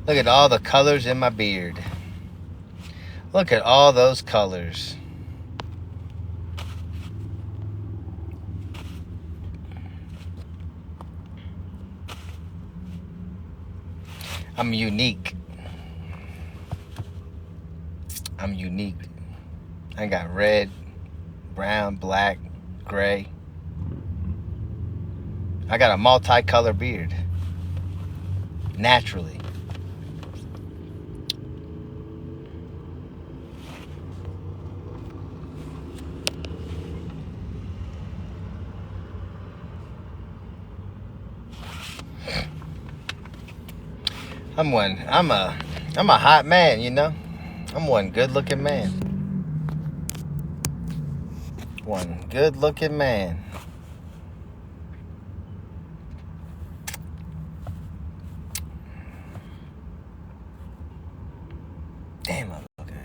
Look at all the colors in my beard. Look at all those colors. I'm unique. I'm unique. I got red, brown, black, gray. I got a multicolored beard. Naturally. I'm a hot man, you know? I'm one good-looking man. One good-looking man. Damn, I look good.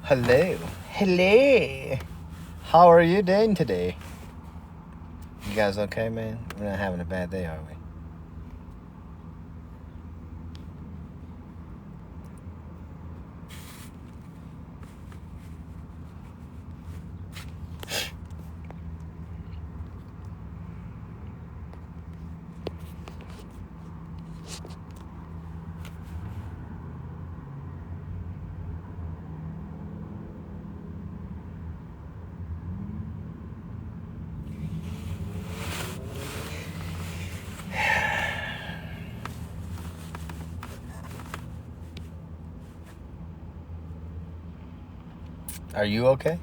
Hello. Hello. How are you doing today? You guys okay, man? We're not having a bad day, are we? Are you okay?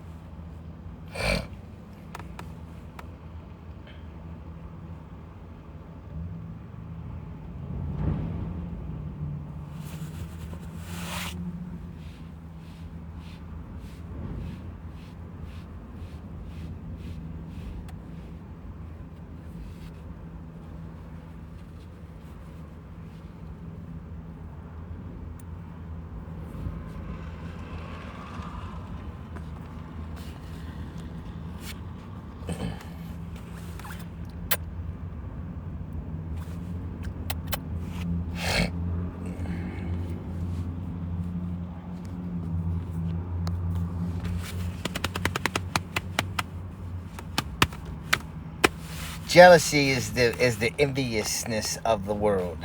Jealousy is the enviousness of the world.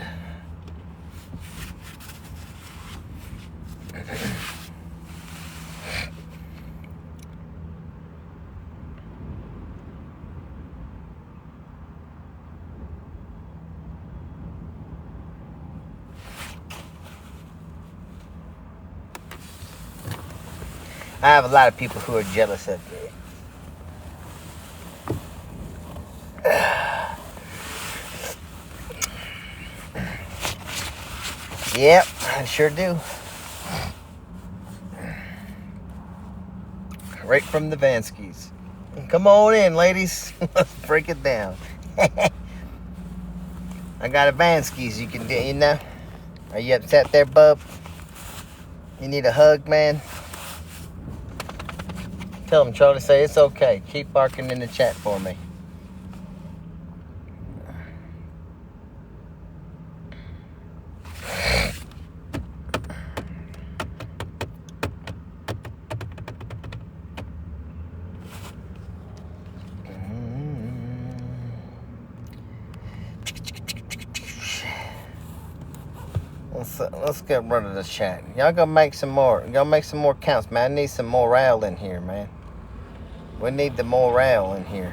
I have a lot of people who are jealous of me. Yep, I sure do. Right from the Vanskis. Come on in, ladies. Let's break it down. I got a Vanskis you can do, you know? Are you upset there, bub? You need a hug, man? Tell him, Charlie, say it's okay. Keep barking in the chat for me. Let's get rid of the chat. Y'all gonna make some more. Y'all make some more counts, man. I need some morale in here, man. We need the morale in here.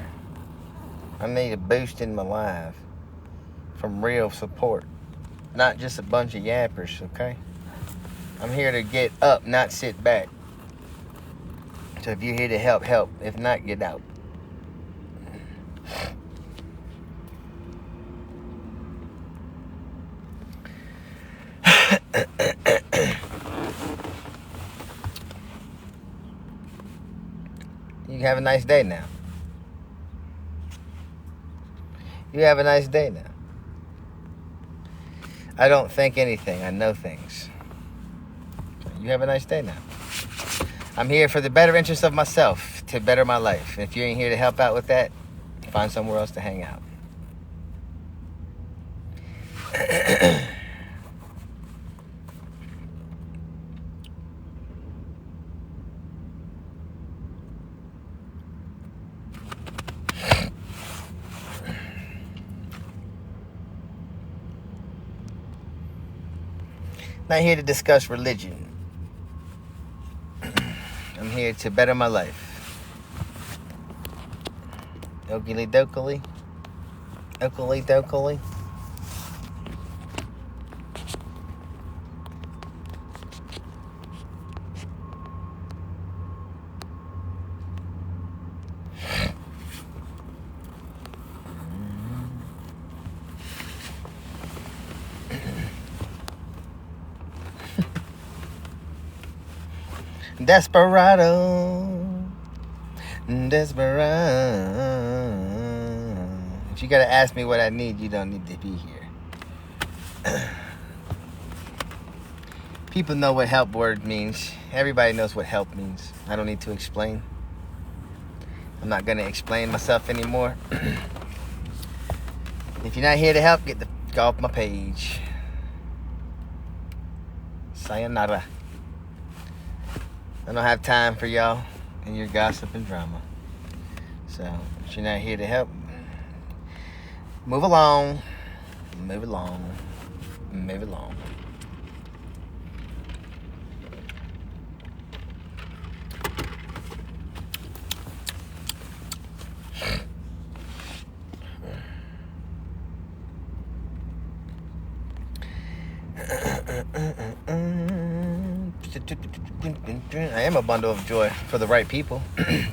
I need a boost in my life from real support, not just a bunch of yappers. Okay, I'm here to get up, not sit back. So if you're here to help, help. If not, get out. You have a nice day now. You have a nice day now. I don't think anything. I know things. You have a nice day now. I'm here for the better interest of myself, to better my life. If you ain't here to help out with that, find somewhere else to hang out. Not here to discuss religion. I'm here to better my life. Okily dokily. Okily dokily. Desperado. Desperado. If you gotta ask me what I need, you don't need to be here. People know what help word means. Everybody knows what help means. I don't need to explain. I'm not gonna explain myself anymore. If you're not here to help, get the f*** off my page. Sayonara. I don't have time for y'all and your gossip and drama. So, if you're not here to help, move along. Move along. Move along. I am a bundle of joy for the right people,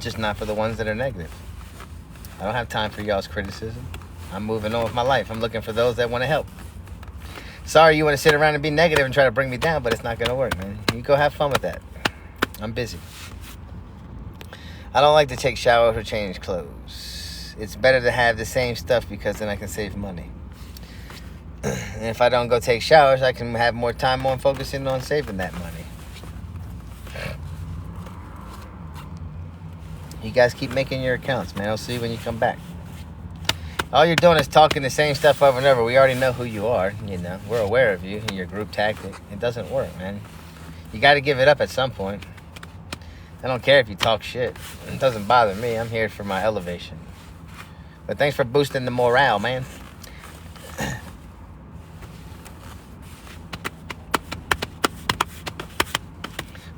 just not for the ones that are negative. I don't have time for y'all's criticism. I'm moving on with my life. I'm looking for those that want to help. Sorry you want to sit around and be negative and try to bring me down, but it's not going to work, man. You go have fun with that. I'm busy. I don't like to take showers or change clothes. It's better to have the same stuff because then I can save money. And if I don't go take showers, I can have more time on focusing on saving that money. You guys keep making your accounts, man. I'll see you when you come back. All you're doing is talking the same stuff over and over. We already know who you are, you know. We're aware of you and your group tactic. It doesn't work, man. You got to give it up at some point. I don't care if you talk shit. It doesn't bother me. I'm here for my elevation. But thanks for boosting the morale, man.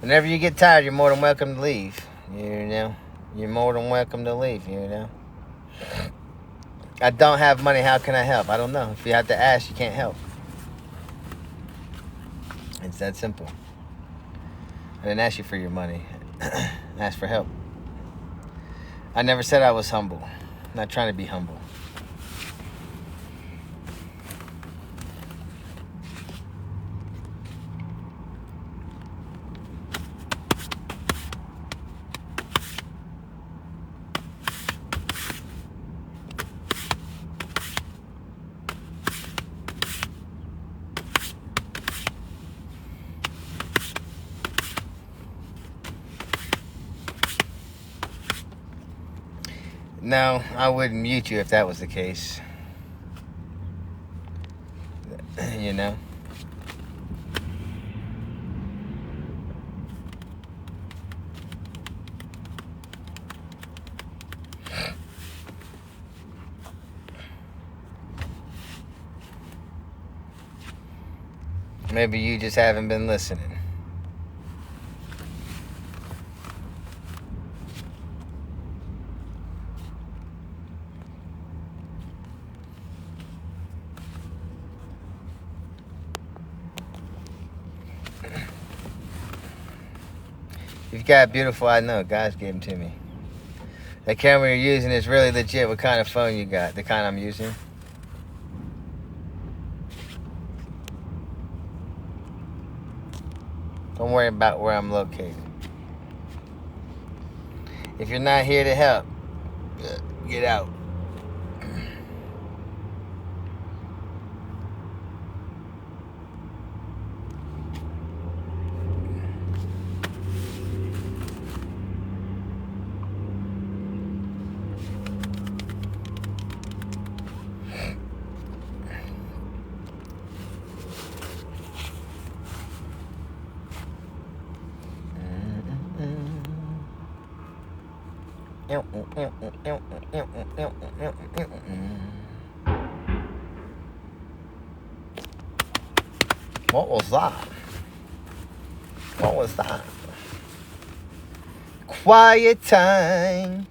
Whenever you get tired, you're more than welcome to leave. You know? You're more than welcome to leave, you know? I don't have money. How can I help? I don't know. If you have to ask, you can't help. It's that simple. I didn't ask you for your money. I asked for help. I never said I was humble. I'm not trying to be humble. No, I wouldn't mute you if that was the case. You know? Maybe you just haven't been listening. You've got beautiful, I know, guys gave them to me. The camera you're using is really legit. What kind of phone you got? The kind I'm using? Don't worry about where I'm located. If you're not here to help, get out. What was that? What was that? Quiet time.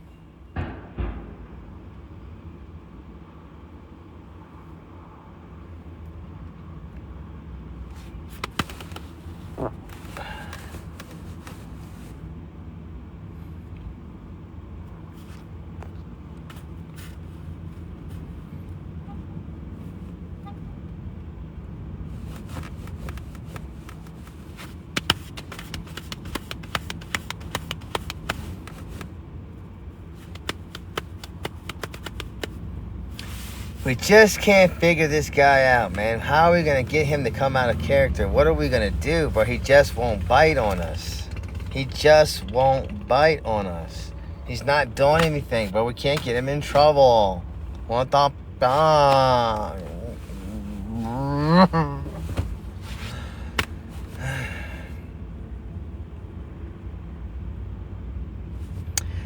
We just can't figure this guy out, man. How are we going to get him to come out of character? What are we going to do? But he just won't bite on us. He just won't bite on us. He's not doing anything, but we can't get him in trouble. What the...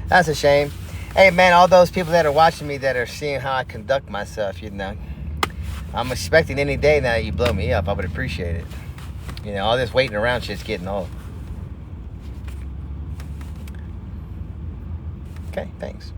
That's a shame. Hey, man, all those people that are watching me that are seeing how I conduct myself, you know, I'm expecting any day now that you blow me up. I would appreciate it. You know, all this waiting around shit's getting old. Okay, thanks.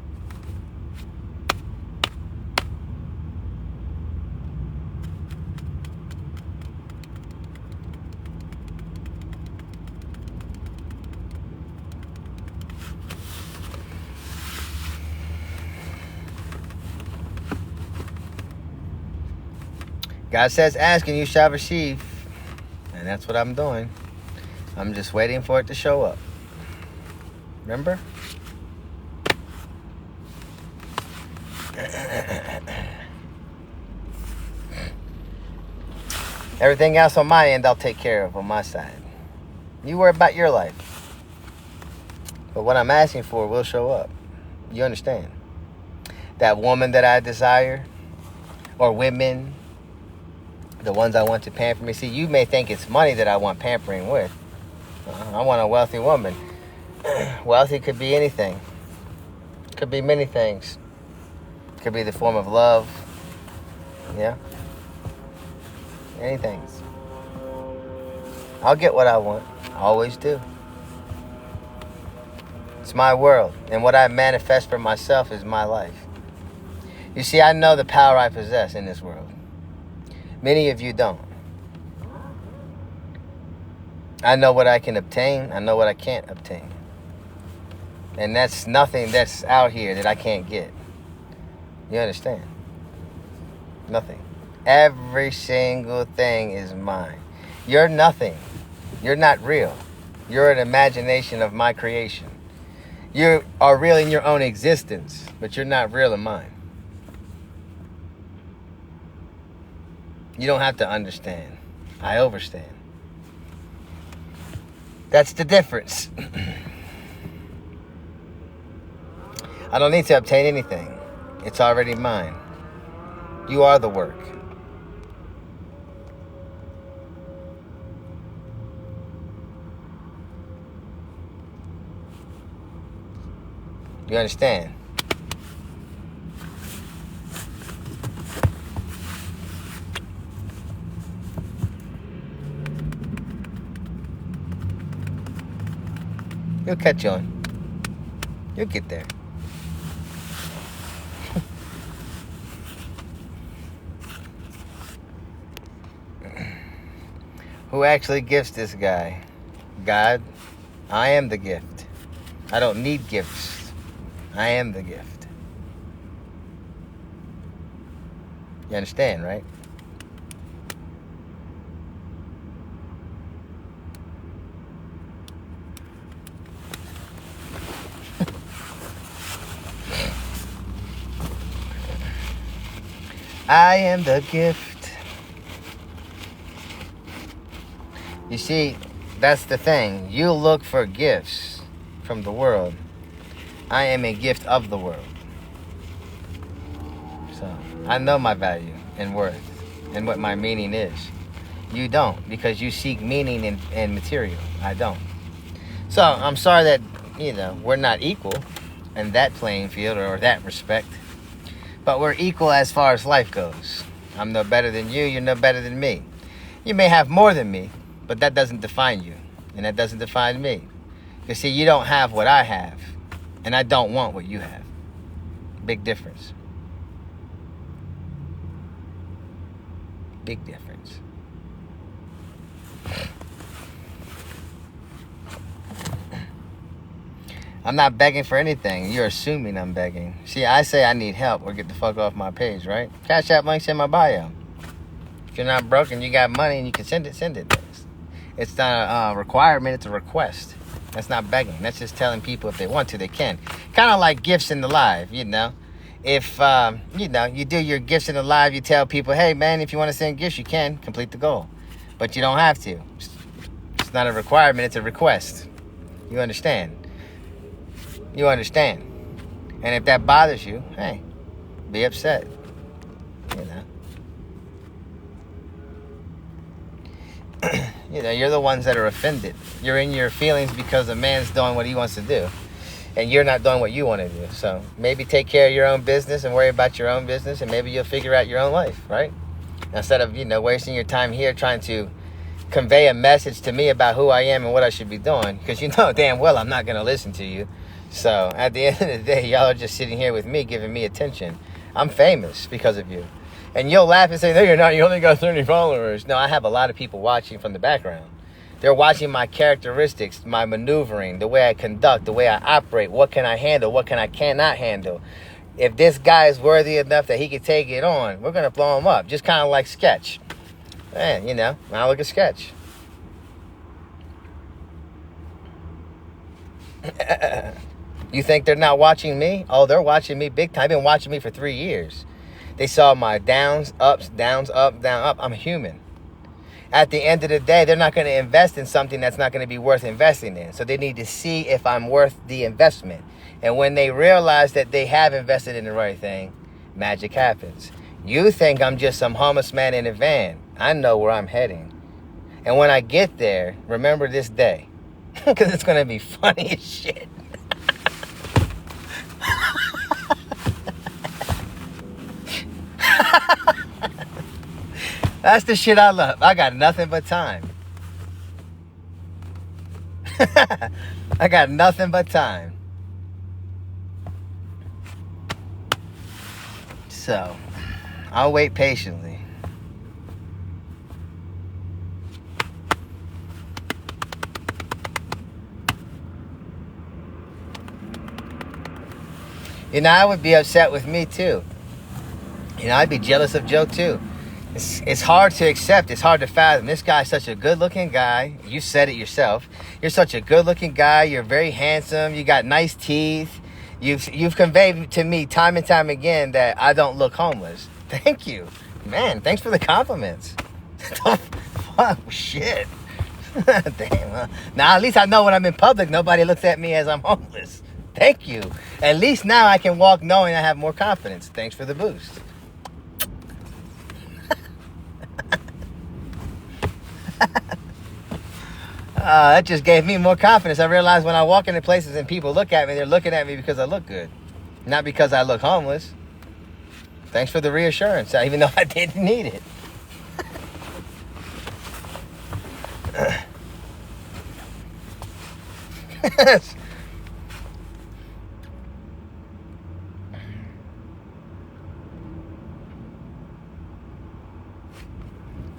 God says, ask and you shall receive. And that's what I'm doing. I'm just waiting for it to show up. Remember? Everything else on my end, I'll take care of on my side. You worry about your life. But what I'm asking for will show up. You understand? That woman that I desire, or women, the ones I want to pamper me. See, you may think it's money that I want pampering with. I want a wealthy woman. Wealthy could be anything. Could be many things. Could be the form of love. Yeah. Anything. I'll get what I want. I always do. It's my world. And what I manifest for myself is my life. You see, I know the power I possess in this world. Many of you don't. I know what I can obtain. I know what I can't obtain. And that's nothing that's out here that I can't get. You understand? Nothing. Every single thing is mine. You're nothing. You're not real. You're an imagination of my creation. You are real in your own existence, but you're not real in mine. You don't have to understand. I overstand. That's the difference. I don't need to obtain anything. It's already mine. You are the work. You understand? You'll catch on. You'll get there. Who actually gifts this guy? God. I am the gift. I don't need gifts. I am the gift. You understand, right? I am the gift. You see, that's the thing. You look for gifts from the world. I am a gift of the world. So I know my value and worth and what my meaning is. You don't, because you seek meaning in material. I don't. So I'm sorry that, we're not equal in that playing field or that respect. But we're equal as far as life goes. I'm no better than you. You're no better than me. You may have more than me, but that doesn't define you. And that doesn't define me. You see, you don't have what I have. And I don't want what you have. Big difference. Big difference. I'm not begging for anything. You're assuming I'm begging. See, I say I need help or get the fuck off my page, right? Cash App link's in my bio. If you're not broke and you got money and you can send it. It's not a requirement, it's a request. That's not begging. That's just telling people if they want to, they can. Kind of like gifts in the live, If, you do your gifts in the live, you tell people, hey, man, if you want to send gifts, you can complete the goal. But you don't have to. It's not a requirement, it's a request. You understand? You understand. And if that bothers you, hey, be upset. You're the ones that are offended. You're in your feelings because a man's doing what he wants to do. And you're not doing what you want to do. So maybe take care of your own business and worry about your own business. And maybe you'll figure out your own life, right? Instead of, wasting your time here trying to convey a message to me about who I am and what I should be doing. Because you know damn well I'm not going to listen to you. So at the end of the day, y'all are just sitting here with me, giving me attention. I'm famous because of you. And you'll laugh and say, no, you're not. You only got 30 followers. No, I have a lot of people watching from the background. They're watching my characteristics, my maneuvering, the way I conduct, the way I operate. What can I handle? What can I cannot handle? If this guy is worthy enough that he can take it on, we're going to blow him up. Just kind of like Sketch. Man, I look at Sketch. You think they're not watching me? Oh, they're watching me big time. They've been watching me for 3 years. They saw my downs, ups, downs, up, down, up. I'm human. At the end of the day, they're not going to invest in something that's not going to be worth investing in. So they need to see if I'm worth the investment. And when they realize that they have invested in the right thing, magic happens. You think I'm just some homeless man in a van. I know where I'm heading. And when I get there, remember this day. Because it's going to be funny as shit. That's the shit I love. I got nothing but time. I got nothing but time. So, I'll wait patiently. I would be upset with me too. I'd be jealous of Joe too. It's hard to accept. It's hard to fathom. This guy's such a good-looking guy. You said it yourself. You're such a good-looking guy. You're very handsome. You got nice teeth. You've conveyed to me time and time again that I don't look homeless. Thank you. Man, thanks for the compliments. Oh, shit. Damn. Now, at least I know when I'm in public, nobody looks at me as I'm homeless. Thank you. At least now I can walk knowing I have more confidence. Thanks for the boost. That just gave me more confidence. I realized when I walk into places and people look at me, they're looking at me because I look good, not because I look homeless. Thanks for the reassurance, even though I didn't need it.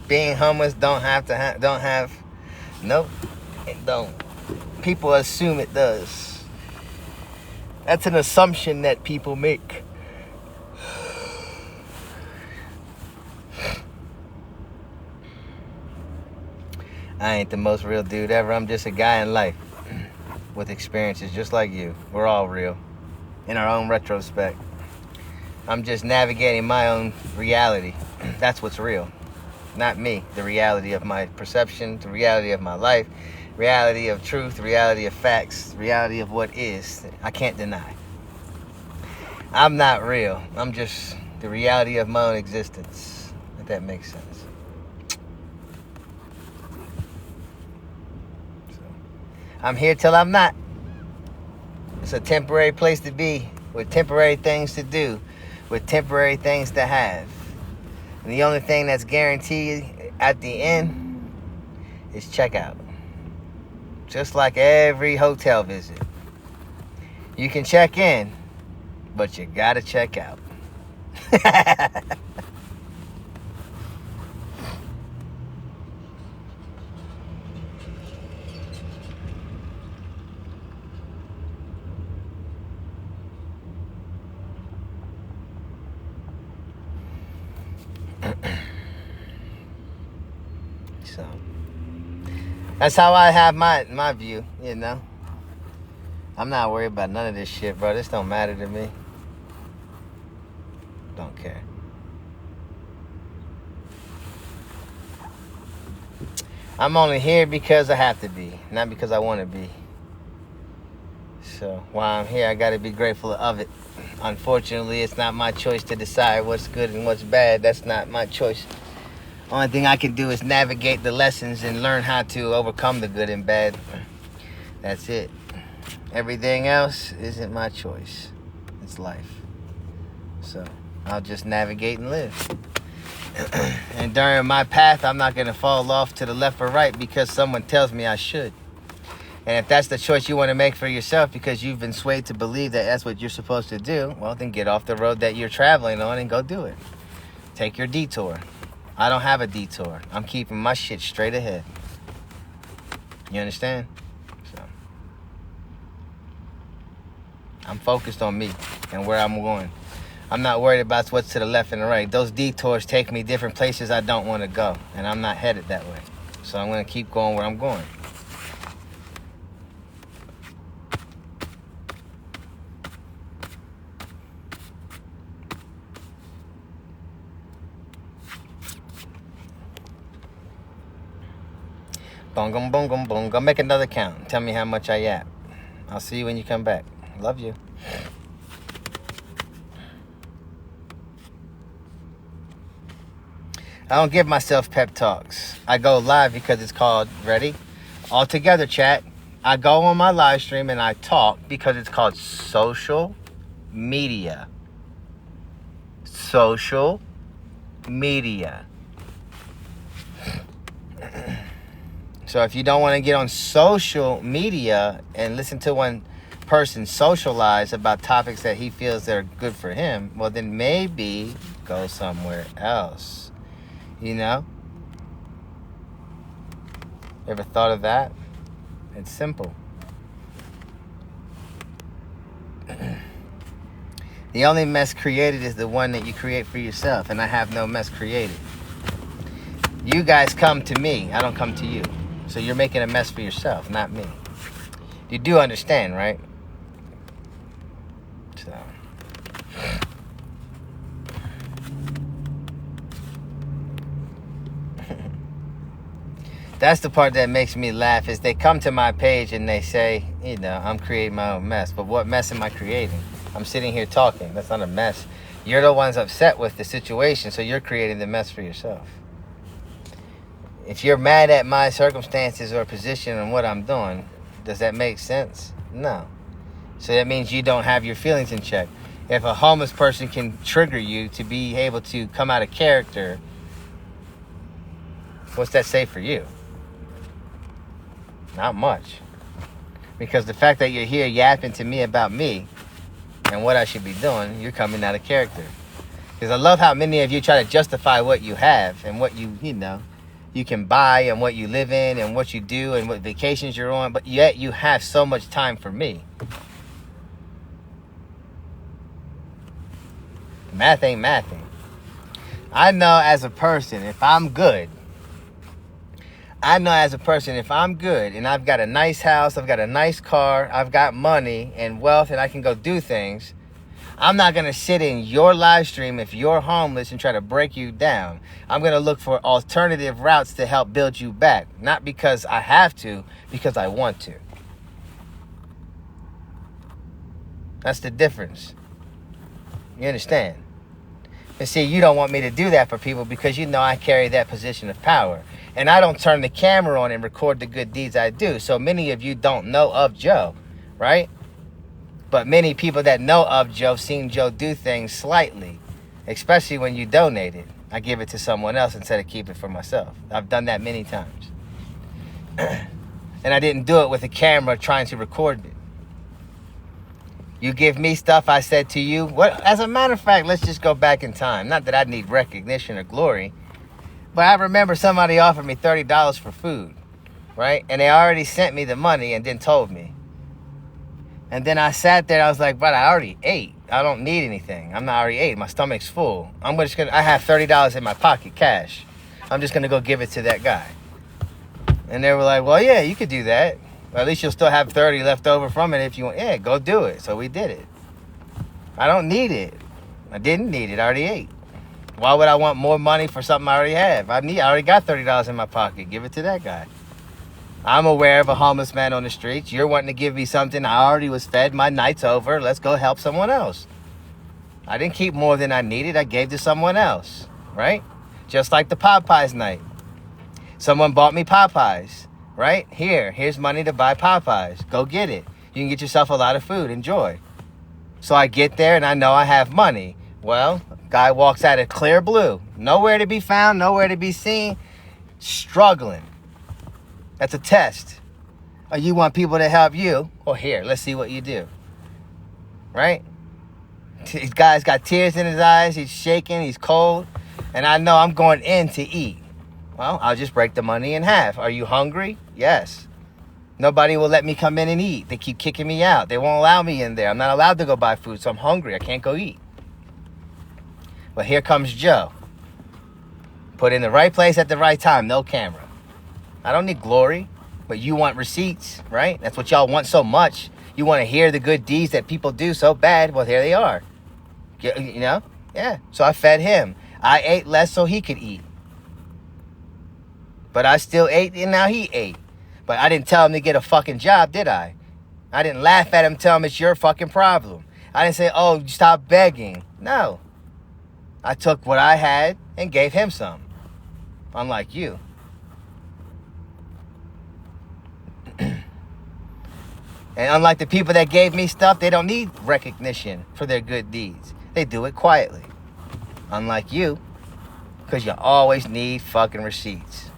Being homeless nope, it don't. People assume it does. That's an assumption that people make. I ain't the most real dude ever. I'm just a guy in life with experiences just like you. We're all real in our own retrospect. I'm just navigating my own reality. That's what's real. Not me. The reality of my perception, the reality of my life, reality of truth, reality of facts, reality of what is. I can't deny. I'm not real. I'm just the reality of my own existence. If that makes sense. So, I'm here till I'm not. It's a temporary place to be, with temporary things to do, with temporary things to have. And the only thing that's guaranteed at the end is checkout. Just like every hotel visit. You can check in, but you gotta check out. So that's how I have my view, you know. I'm not worried about none of this shit, bro. This don't matter to me. Don't care. I'm only here because I have to be, not because I want to be. So while I'm here, I got to be grateful of it. Unfortunately, it's not my choice to decide what's good and what's bad. That's not my choice. Only thing I can do is navigate the lessons and learn how to overcome the good and bad. That's it. Everything else isn't my choice. It's life. So I'll just navigate and live. And during my path, I'm not going to fall off to the left or right because someone tells me I should. And if that's the choice you want to make for yourself because you've been swayed to believe that that's what you're supposed to do, well, then get off the road that you're traveling on and go do it. Take your detour. I don't have a detour. I'm keeping my shit straight ahead. You understand? So I'm focused on me and where I'm going. I'm not worried about what's to the left and the right. Those detours take me different places I don't want to go, and I'm not headed that way. So I'm going to keep going where I'm going. Boom, boom, boom, boom. Go make another count. Tell me how much I yap. I'll see you when you come back. Love you. I don't give myself pep talks. I go live because it's called, ready? All together, chat. I go on my live stream and I talk because it's called social media. Social media. So if you don't want to get on social media and listen to one person socialize about topics that he feels that are good for him, well, then maybe go somewhere else. You know? Ever thought of that? It's simple. The only mess created is the one that you create for yourself, and I have no mess created. You guys come to me, I don't come to you. So you're making a mess for yourself, not me. You do understand, right? So that's the part that makes me laugh is they come to my page and they say, you know, I'm creating my own mess. But what mess am I creating? I'm sitting here talking. That's not a mess. You're the ones upset with the situation, so you're creating the mess for yourself. If you're mad at my circumstances or position and what I'm doing, does that make sense? No. So that means you don't have your feelings in check. If a homeless person can trigger you to be able to come out of character, what's that say for you? Not much. Because the fact that you're here yapping to me about me and what I should be doing, you're coming out of character. Because I love how many of you try to justify what you have and what you know, you can buy and what you live in and what you do and what vacations you're on, but yet you have so much time for me. Math ain't mathing. I know as a person, if I'm good, and I've got a nice house, I've got a nice car, I've got money and wealth, and I can go do things, I'm not going to sit in your live stream if you're homeless and try to break you down. I'm going to look for alternative routes to help build you back. Not because I have to, because I want to. That's the difference. You understand? And see, you don't want me to do that for people because you know I carry that position of power. And I don't turn the camera on and record the good deeds I do. So many of you don't know of Joe, right? But many people that know of Joe seen Joe do things slightly, especially when you donate it. I give it to someone else instead of keep it for myself. I've done that many times. And I didn't do it with a camera trying to record it. You give me stuff I said to you. What? As a matter of fact, let's just go back in time. Not that I need recognition or glory, but I remember somebody offered me $30 for food, right? And they already sent me the money and then told me. And then I sat there. I was like, but I already ate. I don't need anything. I'm not already ate. My stomach's full. I have $30 in my pocket, cash. I'm just gonna go give it to that guy. And they were like, well, yeah, you could do that. Well, at least you'll still have 30 left over from it if you want. Yeah, go do it. So we did it. I don't need it. I didn't need it. I already ate. Why would I want more money for something I already have? I already got $30 in my pocket. Give it to that guy. I'm aware of a homeless man on the streets. You're wanting to give me something. I already was fed. My night's over. Let's go help someone else. I didn't keep more than I needed. I gave to someone else, right? Just like the Popeyes night. Someone bought me Popeyes, right? Here's money to buy Popeyes. Go get it. You can get yourself a lot of food. Enjoy. So I get there and I know I have money. Well, guy walks out of clear blue. Nowhere to be found, nowhere to be seen. Struggling. That's a test. Or you want people to help you? Well, here, let's see what you do. Right? This guy's got tears in his eyes. He's shaking. He's cold. And I know I'm going in to eat. Well, I'll just break the money in half. Are you hungry? Yes. Nobody will let me come in and eat. They keep kicking me out. They won't allow me in there. I'm not allowed to go buy food, so I'm hungry. I can't go eat. But here comes Joe. Put in the right place at the right time. No camera. I don't need glory, but you want receipts, right? That's what y'all want so much. You want to hear the good deeds that people do so bad. Well, here they are. You know? Yeah. So I fed him. I ate less so he could eat. But I still ate and now he ate. But I didn't tell him to get a fucking job, did I? I didn't laugh at him, tell him it's your fucking problem. I didn't say, oh, stop begging. No. I took what I had and gave him some. Unlike you. And unlike the people that gave me stuff, they don't need recognition for their good deeds. They do it quietly. Unlike you, because you always need fucking receipts.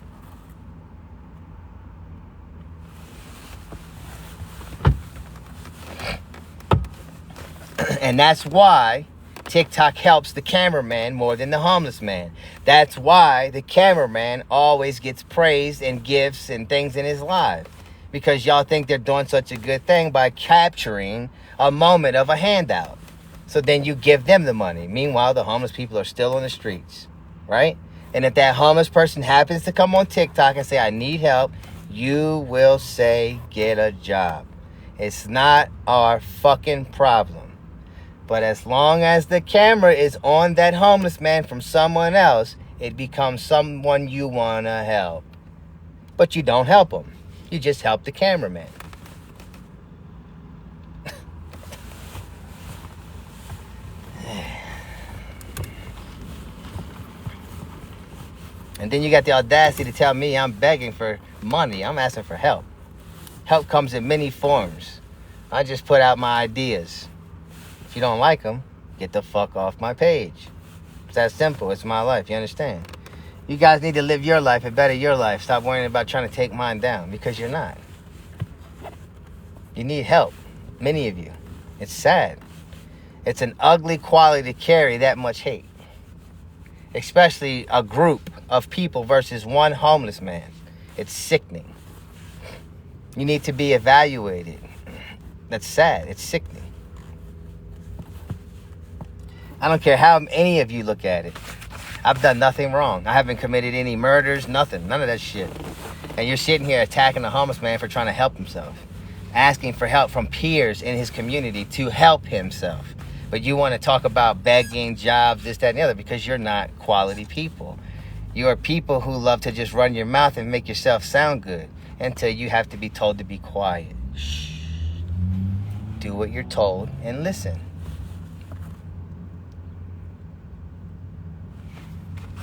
And that's why TikTok helps the cameraman more than the homeless man. That's why the cameraman always gets praised and gifts and things in his life. Because y'all think they're doing such a good thing by capturing a moment of a handout. So then you give them the money. Meanwhile, the homeless people are still on the streets, right? And if that homeless person happens to come on TikTok and say, I need help, you will say, get a job. It's not our fucking problem. But as long as the camera is on that homeless man from someone else, it becomes someone you want to help. But you don't help him. You just help the cameraman. And then you got the audacity to tell me I'm begging for money. I'm asking for help. Help comes in many forms. I just put out my ideas. If you don't like them, get the fuck off my page. It's that simple. It's my life. You understand? You guys need to live your life and better your life. Stop worrying about trying to take mine down, because you're not. You need help. Many of you. It's sad. It's an ugly quality to carry that much hate. Especially a group of people versus one homeless man. It's sickening. You need to be evaluated. That's sad. It's sickening. I don't care how any of you look at it. I've done nothing wrong. I haven't committed any murders, nothing. None of that shit. And you're sitting here attacking a homeless man for trying to help himself. Asking for help from peers in his community to help himself. But you want to talk about begging, jobs, this, that, and the other, because you're not quality people. You are people who love to just run your mouth and make yourself sound good until you have to be told to be quiet. Shh. Do what you're told and listen.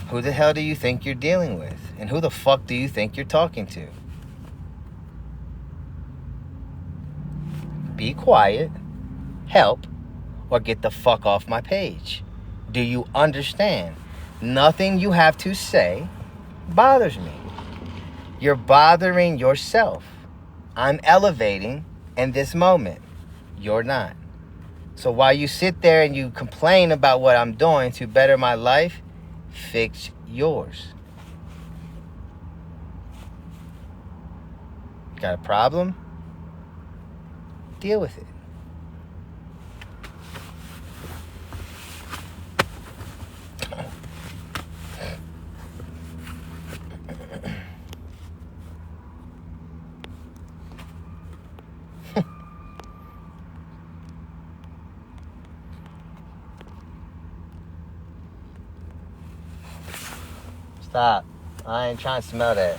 Who the hell do you think you're dealing with? And who the fuck do you think you're talking to? Be quiet, help, or get the fuck off my page. Do you understand? Nothing you have to say bothers me. You're bothering yourself. I'm elevating in this moment. You're not. So while you sit there and you complain about what I'm doing to better my life, fix yours. Got a problem? Deal with it. Stop. I ain't trying to smell that.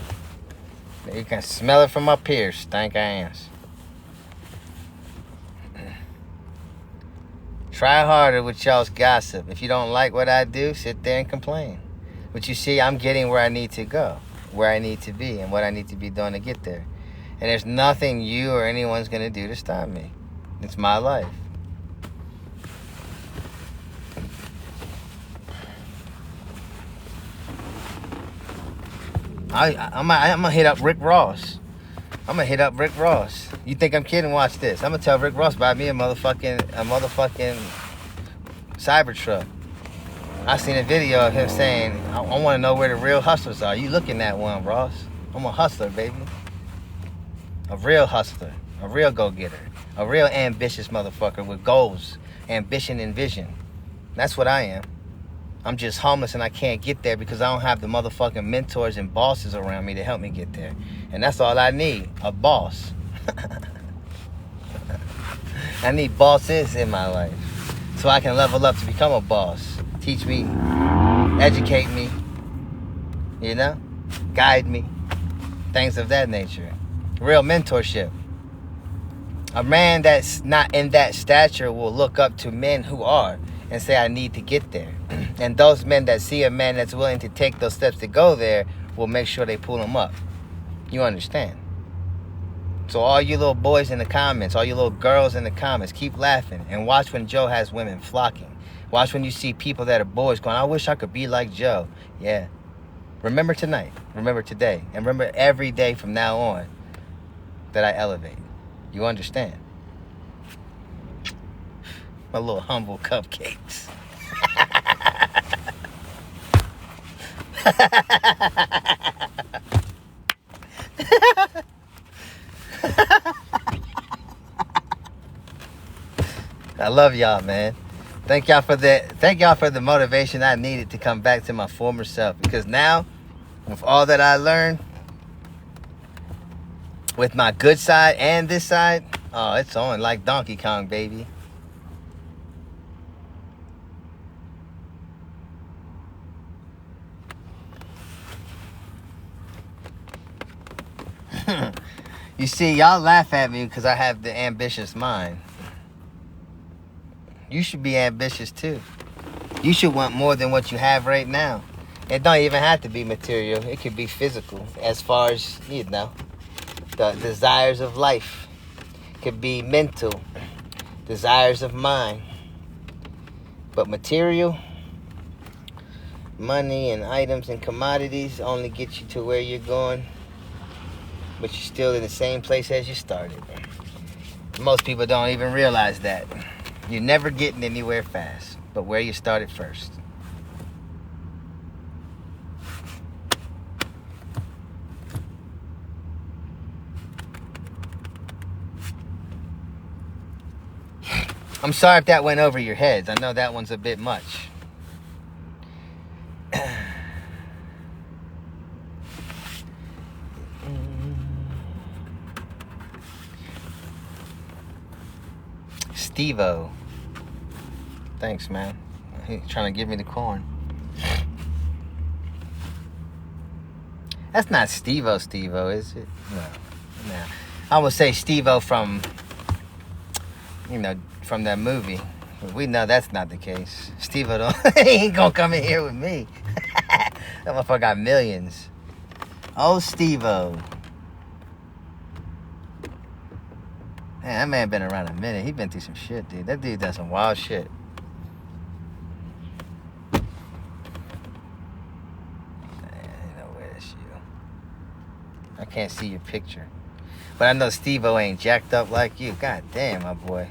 You can smell it from up here, stank ass. Try harder with y'all's gossip. If you don't like what I do, sit there and complain. But you see, I'm getting where I need to go, where I need to be, and what I need to be doing to get there. And there's nothing you or anyone's going to do to stop me. It's my life. I'm gonna hit up Rick Ross. You think I'm kidding? Watch this. I'm gonna tell Rick Ross buy me a motherfucking Cybertruck. I seen a video of him saying, I want to know where the real hustlers are. You looking at one, Ross? I'm a hustler, baby. A real hustler, a real go-getter, a real ambitious motherfucker with goals, ambition, and vision. That's what I am. I'm just homeless and I can't get there because I don't have the motherfucking mentors and bosses around me to help me get there. And that's all I need, a boss. I need bosses in my life so I can level up to become a boss. Teach me, educate me, you know, guide me, things of that nature. Real mentorship. A man that's not in that stature will look up to men who are and say, I need to get there. And those men that see a man that's willing to take those steps to go there will make sure they pull him up. You understand? So all you little boys in the comments, all you little girls in the comments, keep laughing and watch when Joe has women flocking. Watch when you see people that are boys going, I wish I could be like Joe. Yeah. Remember tonight. Remember today. And remember every day from now on that I elevate. You understand? My little humble cupcakes. I love y'all, man. Thank y'all for the motivation I needed to come back to my former self. Because now, with all that I learned, with my good side and this side, oh, it's on like Donkey Kong, baby. You see, y'all laugh at me because I have the ambitious mind. You should be ambitious too. You should want more than what you have right now. It don't even have to be material. It could be physical, as far as, you know, the desires of life. It could be mental, desires of mind. But material, money and items and commodities only get you to where you're going, but you're still in the same place as you started. Most people don't even realize that. You're never getting anywhere fast, but where you started first. I'm sorry if that went over your heads. I know that one's a bit much. Steve-O. Thanks, man. He trying to give me the corn. That's not Steve-O, is it? No. I would say Steve-O from, from that movie. We know that's not the case. Steve-O don't, he ain't gonna come in here with me. That motherfucker got millions. Oh, Steve-O. Man, that man been around a minute. He been through some shit, dude. That dude does some wild shit. I can't see your picture. But I know Steve-O ain't jacked up like you. God damn, my boy.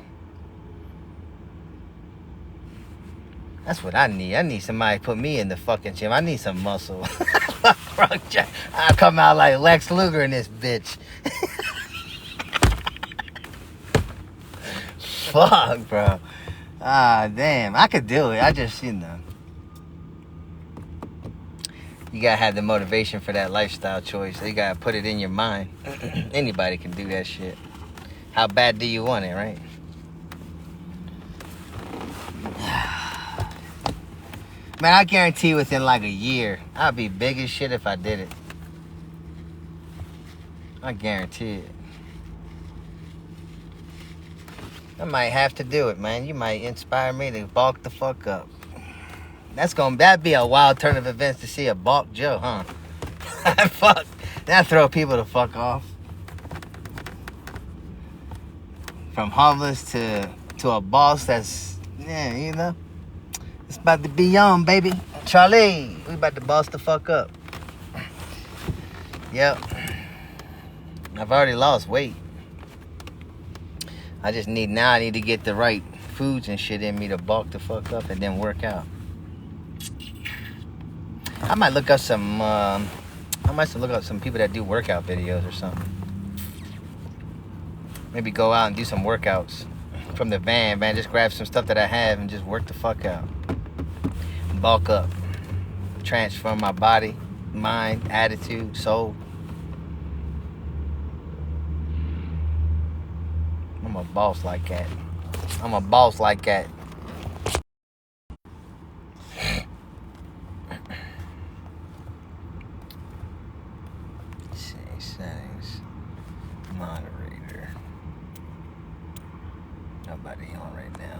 That's what I need. I need somebody to put me in the fucking gym. I need some muscle. I come out like Lex Luger in this bitch. Fuck, bro. Ah, damn. I could do it. I just, you gotta have the motivation for that lifestyle choice. You gotta put it in your mind. Anybody can do that shit. How bad do you want it, right? Man, I guarantee within like a year, I'll be big as shit if I did it. I guarantee it. I might have to do it, man. You might inspire me to bulk the fuck up. That'd be a wild turn of events to see a bulk Joe, huh? Fuck. That throw people the fuck off. From homeless to a boss that's, it's about to be on, baby. Charlie, we about to boss the fuck up. Yep. I've already lost weight. I need to get the right foods and shit in me to bulk the fuck up and then work out. I might look up some people that do workout videos or something. Maybe go out and do some workouts from the van, man. Just grab some stuff that I have and just work the fuck out. Bulk up. Transform my body, mind, attitude, soul. I'm a boss like that. Settings. Moderator. Nobody on right now.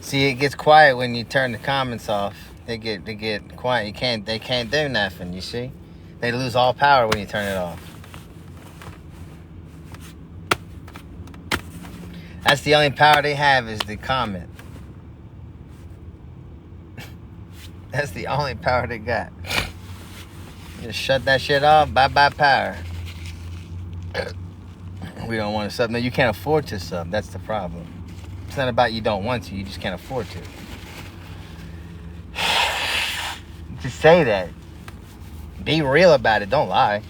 See, it gets quiet when you turn the comments off. They get quiet. They can't do nothing, you see? They lose all power when you turn it off. That's the only power they have is the comment. That's the only power they got. Just shut that shit off, bye-bye power. We don't want to sub. No, you can't afford to sub. That's the problem. It's not about you don't want to. You just can't afford to. Just say that. Be real about it. Don't lie.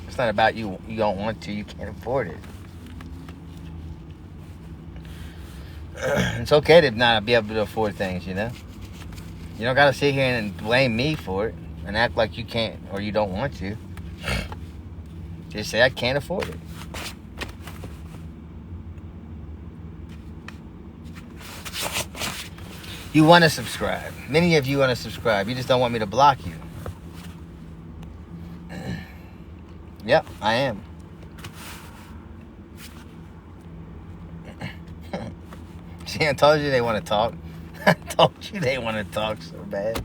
It's not about you don't want to. You can't afford it. It's okay to not be able to afford things, You don't got to sit here and blame me for it and act like you can't or you don't want to. Just say, I can't afford it. You want to subscribe. Many of you want to subscribe. You just don't want me to block you. Yep, I am. See, I told you they want to talk. I told you they want to talk so bad.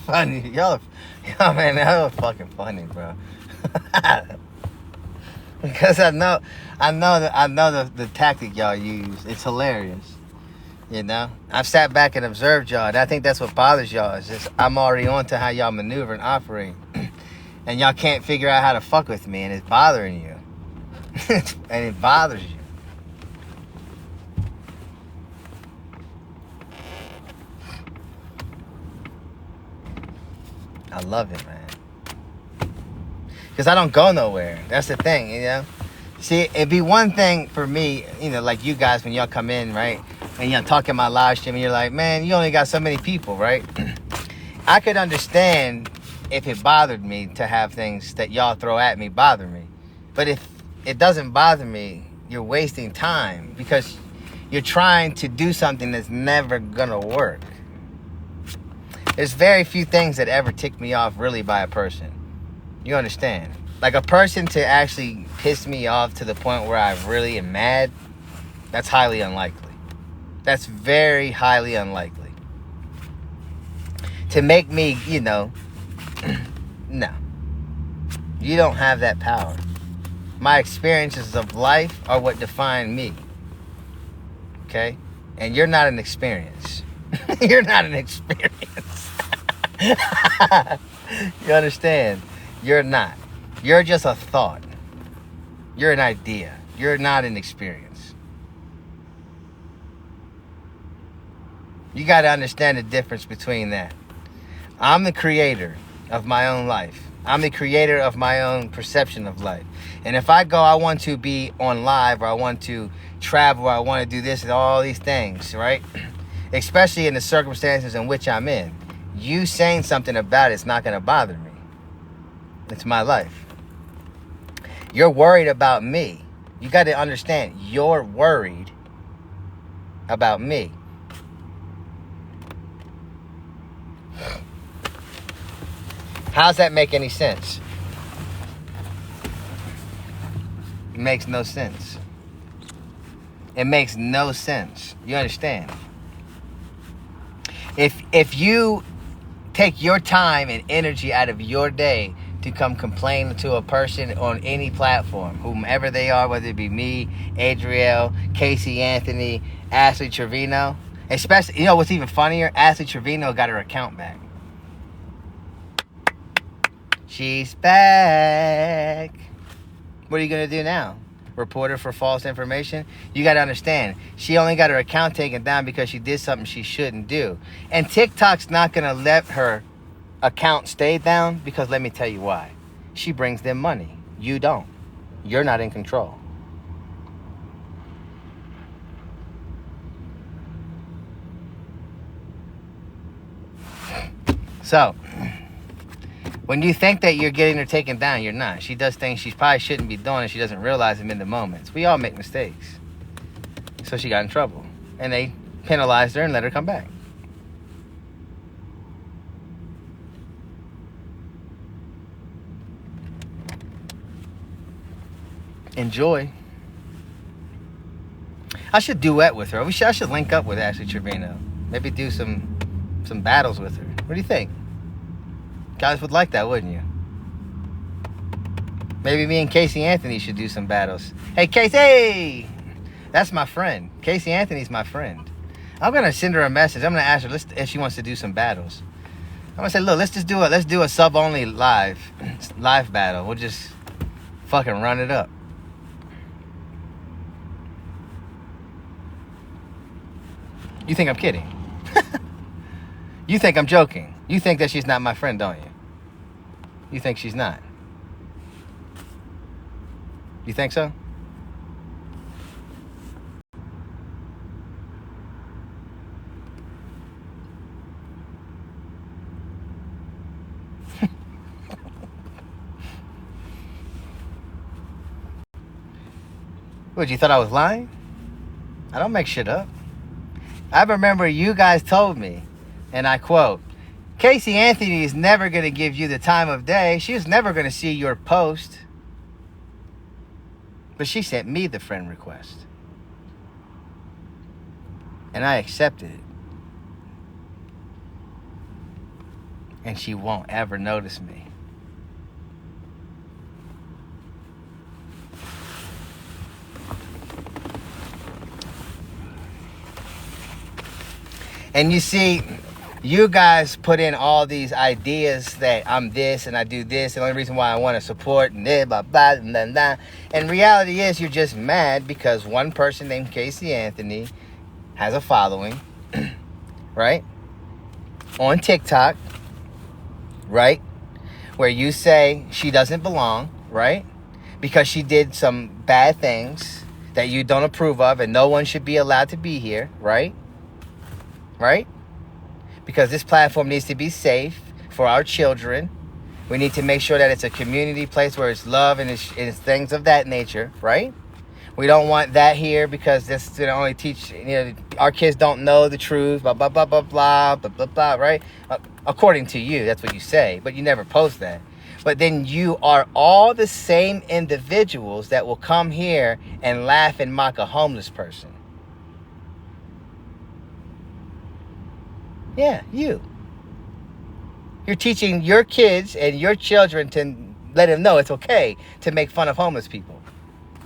Funny. Y'all, man, that was fucking funny, bro. Because I know the tactic y'all use. It's hilarious. You know, I've sat back and observed y'all, and I think that's what bothers y'all. Is just I'm already on to how y'all maneuver and operate, and y'all can't figure out how to fuck with me, and it's bothering you, and it bothers you. I love it, man, because I don't go nowhere. That's the thing, you know. See, it'd be one thing for me, you know, like you guys when y'all come in, right, and y'all talking my live stream, and you're like, man, you only got so many people, right? I could understand if it bothered me to have things that y'all throw at me bother me. But if it doesn't bother me, you're wasting time because you're trying to do something that's never gonna work. There's very few things that ever tick me off really by a person. You understand? Like a person to actually piss me off to the point where I really am mad, that's highly unlikely. That's very highly unlikely. To make me, you know, no. You don't have that power. My experiences of life are what define me. Okay? And you're not an experience. You're not an experience. You understand? You're not. You're just a thought. You're an idea. You're not an experience. You got to understand the difference between that. I'm the creator of my own life. I'm the creator of my own perception of life. And if I go, I want to be on live, or I want to travel, or I want to do this and all these things, right? Especially in the circumstances in which I'm in. You saying something about it's not going to bother me. It's my life. You're worried about me. You got to understand, you're worried about me. How's that make any sense? It makes no sense. It makes no sense. You understand? If you take your time and energy out of your day to come complain to a person on any platform, whomever they are, whether it be me, Adriel, Casey Anthony, Ashley Trevino, especially, you know what's even funnier? Ashley Trevino got her account back. She's back. What are you going to do now? Report her for false information? You got to understand, she only got her account taken down because she did something she shouldn't do. And TikTok's not going to let her account stay down because let me tell you why. She brings them money. You don't. You're not in control. So, when you think that you're getting her taken down, you're not. She does things she probably shouldn't be doing, and she doesn't realize them in the moments. We all make mistakes. So she got in trouble. And they penalized her and let her come back. Enjoy. I should duet with her. I should link up with Ashley Trevino. Maybe do some battles with her. What do you think? Guys would like that, wouldn't you? Maybe me and Casey Anthony should do some battles. Hey, Casey! That's my friend. Casey Anthony's my friend. I'm going to send her a message. I'm going to ask her if she wants to do some battles. I'm going to say, look, let's do a sub-only live battle. We'll just fucking run it up. You think I'm kidding? You think I'm joking? You think that she's not my friend, don't you? You think she's not? You think so? What, you thought I was lying? I don't make shit up. I remember you guys told me, and I quote, Casey Anthony is never going to give you the time of day. She was never going to see your post. But she sent me the friend request. And I accepted it. And she won't ever notice me. And you see, you guys put in all these ideas that I'm this and I do this. The only reason why I want to support and blah, blah, blah, and then that. And reality is you're just mad because one person named Casey Anthony has a following, right? On TikTok, right? Where you say she doesn't belong, right? Because she did some bad things that you don't approve of and no one should be allowed to be here, right? Right? Because this platform needs to be safe for our children. We need to make sure that it's a community place where it's love and it's things of that nature, right? We don't want that here because this is going to only teach, our kids don't know the truth, blah, blah, blah, blah, blah, blah, blah, blah, right? According to you, that's what you say, but you never post that. But then you are all the same individuals that will come here and laugh and mock a homeless person. Yeah, you. You're teaching your kids and your children to let them know it's okay to make fun of homeless people.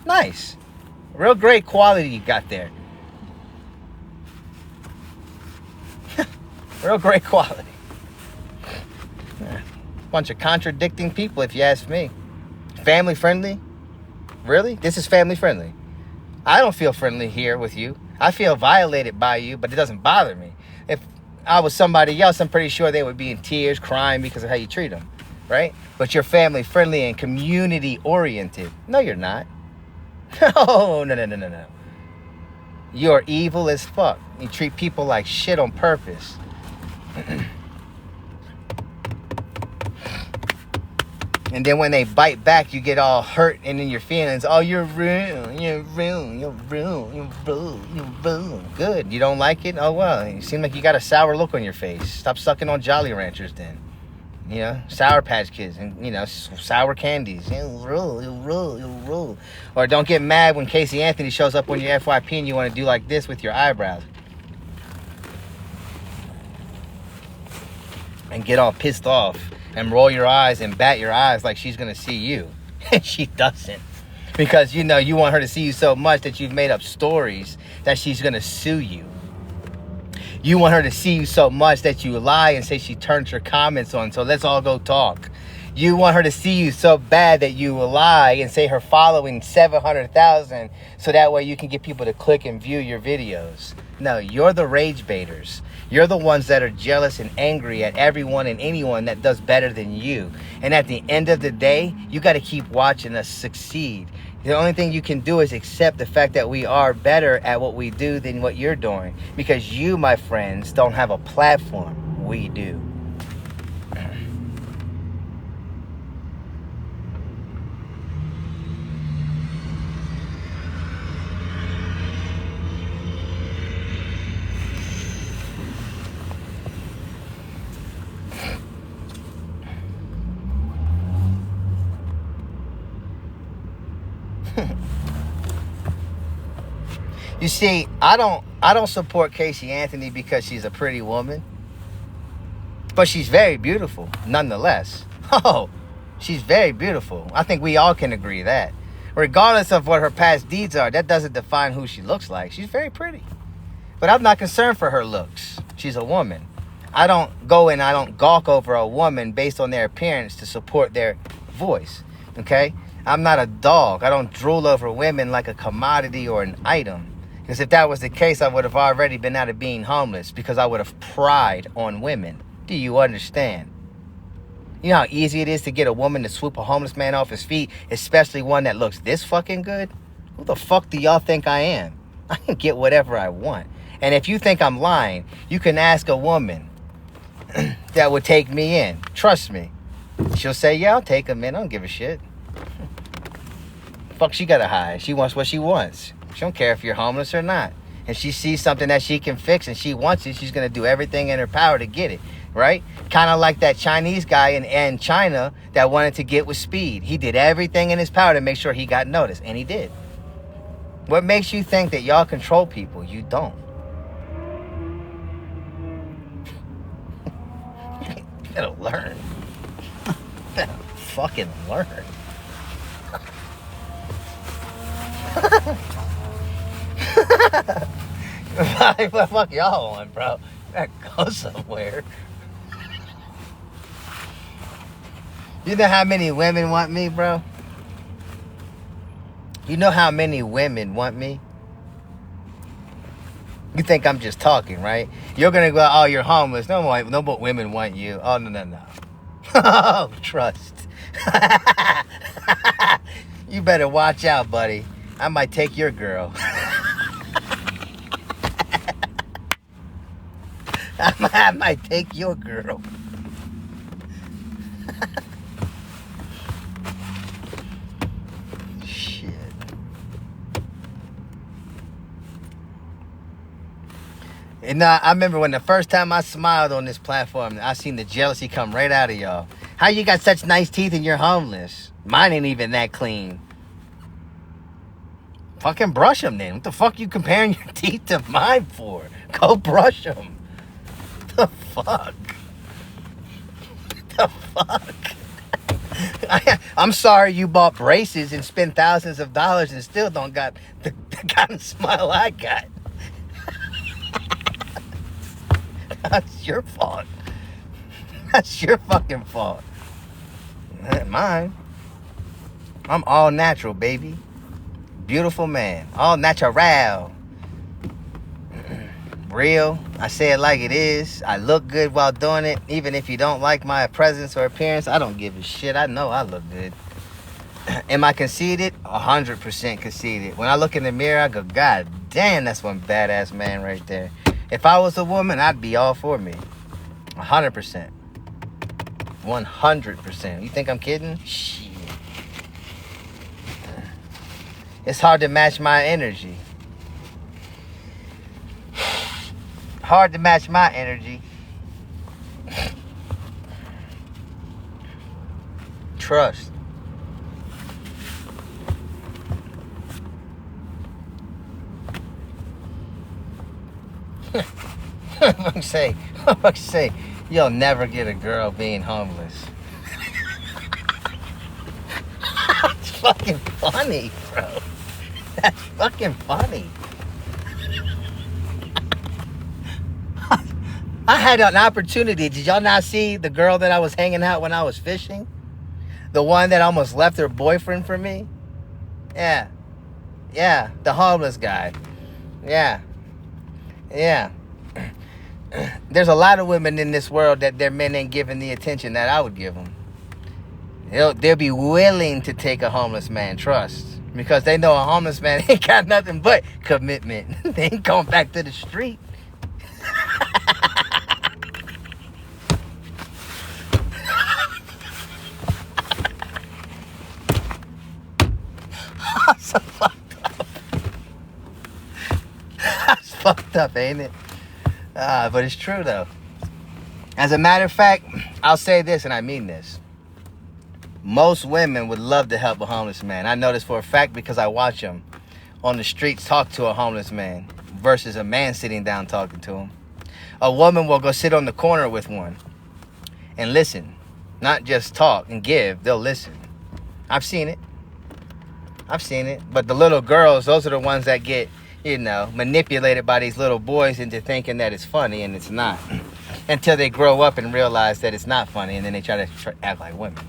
Nice. Real great quality you got there. Real great quality. Bunch of contradicting people, if you ask me. Family friendly? Really? This is family friendly. I don't feel friendly here with you. I feel violated by you, but it doesn't bother me. If I was somebody else, I'm pretty sure they would be in tears, crying because of how you treat them, right? But you're family friendly and community oriented. No, you're not. No. You're evil as fuck. You treat people like shit on purpose. And then when they bite back, you get all hurt and in your feelings. Oh, you're rude. Good. You don't like it? Oh, well. You seem like you got a sour look on your face. Stop sucking on Jolly Ranchers then. Sour Patch Kids and, sour candies. Or don't get mad when Casey Anthony shows up on your FYP and you want to do like this with your eyebrows. And get all pissed off. And roll your eyes and bat your eyes like she's going to see you. And she doesn't. Because, you want her to see you so much that you've made up stories that she's going to sue you. You want her to see you so much that you lie and say she turned your comments on. So let's all go talk. You want her to see you so bad that you will lie and say her following 700,000 so that way you can get people to click and view your videos. No, you're the rage baiters. You're the ones that are jealous and angry at everyone and anyone that does better than you. And at the end of the day, you got to keep watching us succeed. The only thing you can do is accept the fact that we are better at what we do than what you're doing. Because you, my friends, don't have a platform. We do. You see, I don't support Casey Anthony because she's a pretty woman. But she's very beautiful, nonetheless. Oh, she's very beautiful. I think we all can agree that. Regardless of what her past deeds are, that doesn't define who she looks like. She's very pretty. But I'm not concerned for her looks. She's a woman. I don't gawk over a woman based on their appearance to support their voice. Okay? I'm not a dog. I don't drool over women like a commodity or an item. Because if that was the case, I would have already been out of being homeless because I would have pried on women. Do you understand? You know how easy it is to get a woman to swoop a homeless man off his feet, especially one that looks this fucking good? Who the fuck do y'all think I am? I can get whatever I want. And if you think I'm lying, you can ask a woman that would take me in. Trust me. She'll say, yeah, I'll take him in. I don't give a shit. Fuck she gotta hide. She wants what she wants. She don't care if you're homeless or not. And she sees something that she can fix and she wants it, she's going to do everything in her power to get it, right? Kind of like that Chinese guy in China that wanted to get with Speed. He did everything in his power to make sure he got noticed, and he did. What makes you think that y'all control people? You don't. You gotta learn. You gotta fucking learn. Fuck y'all on, bro. I go somewhere. You know how many women want me, bro? You know how many women want me? You think I'm just talking, right? You're gonna go, oh, you're homeless. No but women want you. Oh, no. Oh, trust. You better watch out, buddy. I might take your girl. I might take your girl. Shit. And I remember when the first time I smiled on this platform, I seen the jealousy come right out of y'all. How you got such nice teeth and you're homeless? Mine ain't even that clean. Fucking brush them then. What the fuck you comparing your teeth to mine for? Go brush them. The fuck? The fuck? I'm sorry you bought braces and spent thousands of dollars and still don't got the kind of smile I got. That's your fault. That's your fucking fault. Not mine. I'm all natural, baby. Beautiful man. All natural. Real. I say it like it is. I look good while doing it. Even if you don't like my presence or appearance, I don't give a shit. I know I look good. Am I conceited? 100% conceited. When I look in the mirror, I go, God damn, that's one badass man right there. If I was a woman, I'd be all for me. 100%. 100%. You think I'm kidding? Shit. It's hard to match my energy. Hard to match my energy. Trust. I'm say, you'll never get a girl being homeless. That's fucking funny, bro. That's fucking funny. I had an opportunity. Did y'all not see the girl that I was hanging out when I was fishing? The one that almost left her boyfriend for me? Yeah. Yeah, the homeless guy. Yeah. There's a lot of women in this world that their men ain't giving the attention that I would give them. They'll be willing to take a homeless man, trust. Because they know a homeless man ain't got nothing but commitment. They ain't going back to the street. So fucked up. That's fucked up, ain't it? But it's true, though. As a matter of fact, I'll say this, and I mean this. Most women would love to help a homeless man. I know this for a fact because I watch them on the streets talk to a homeless man versus a man sitting down talking to him. A woman will go sit on the corner with one and listen. Not just talk and give, they'll listen. I've seen it. But the little girls, those are the ones that get, manipulated by these little boys into thinking that it's funny, and it's not. Until they grow up and realize that it's not funny, and then they try to act like women.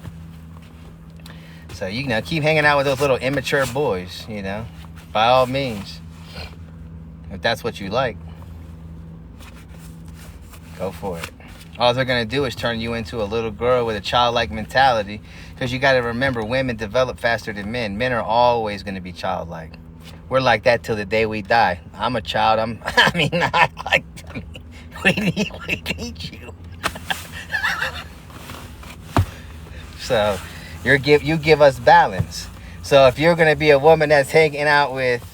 So, keep hanging out with those little immature boys, by all means. If that's what you like, go for it. All they're going to do is turn you into a little girl with a childlike mentality, because you got to remember, women develop faster than men. Men are always going to be childlike. We're like that till the day we die. I'm a child. We need you. So, you give us balance. So if you're going to be a woman that's hanging out with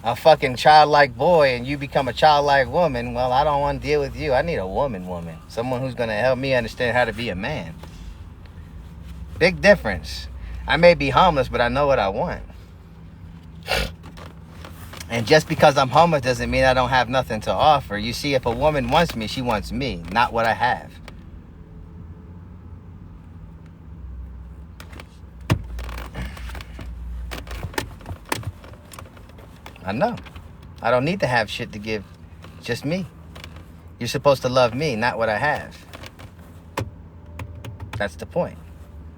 a fucking childlike boy and you become a childlike woman, well, I don't want to deal with you. I need a woman. Someone who's going to help me understand how to be a man. Big difference. I may be homeless, but I know what I want. And just because I'm homeless doesn't mean I don't have nothing to offer. You see, if a woman wants me, she wants me, not what I have. I know. I don't need to have shit to give. Just me. You're supposed to love me, not what I have. That's the point.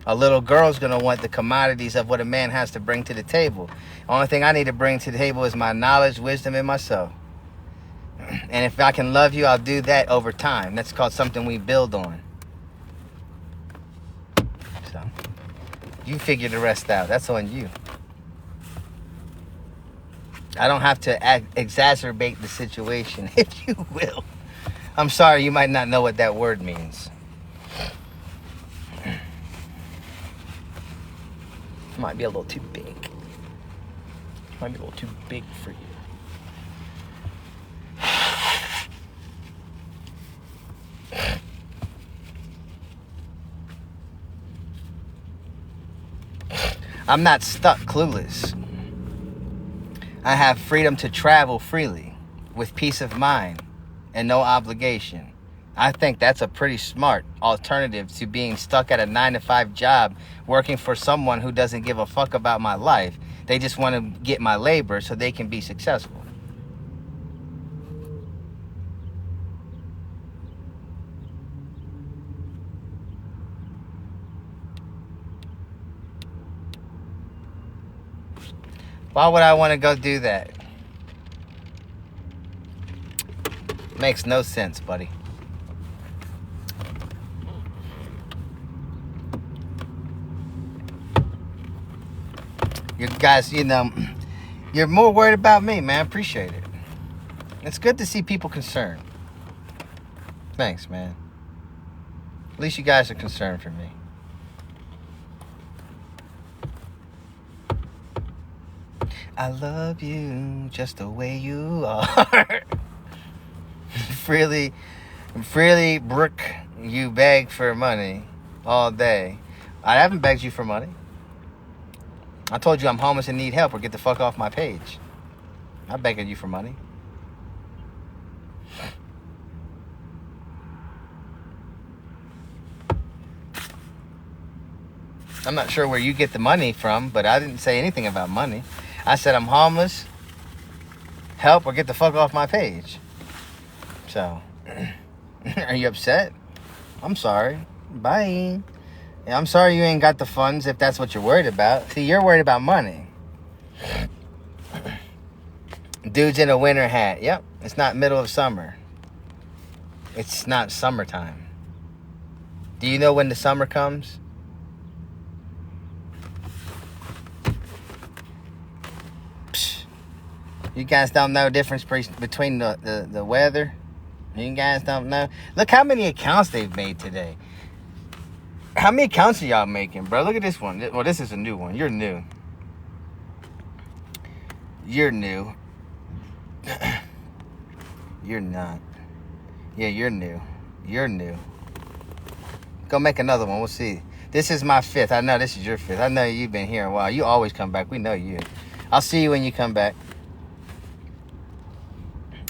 A little girl's going to want the commodities of what a man has to bring to the table. The only thing I need to bring to the table is my knowledge, wisdom, and myself. And if I can love you, I'll do that over time. That's called something we build on. So, you figure the rest out. That's on you. I don't have to exacerbate the situation, if you will. I'm sorry, you might not know what that word means. Might be a little too big. Might be a little too big for you. I'm not stuck clueless. I have freedom to travel freely with peace of mind and no obligation. I think that's a pretty smart alternative to being stuck at a 9-to-5 job working for someone who doesn't give a fuck about my life. They just want to get my labor so they can be successful. Why would I want to go do that? Makes no sense, buddy. You guys, you're more worried about me, man. Appreciate it. It's good to see people concerned. Thanks, man. At least you guys are concerned for me. I love you just the way you are. freely brook you beg for money all day. I haven't begged you for money. I told you I'm homeless and need help, or get the fuck off my page. I'm not begging you for money. I'm not sure where you get the money from, but I didn't say anything about money. I said I'm homeless, help, or get the fuck off my page. So, are you upset? I'm sorry. Bye. Yeah, I'm sorry you ain't got the funds if that's what you're worried about. See, you're worried about money. Dude's in a winter hat. Yep, it's not middle of summer. It's not summertime. Do you know when the summer comes? Psh. You guys don't know the difference between the weather? You guys don't know? Look how many accounts they've made today. How many accounts are y'all making, bro? Look at this one. Well, this is a new one. You're new. You're new. You're not. Yeah, you're new. You're new. Go make another one. We'll see. This is my 5th. I know this is your 5th. I know you've been here a while. You always come back. We know you. I'll see you when you come back.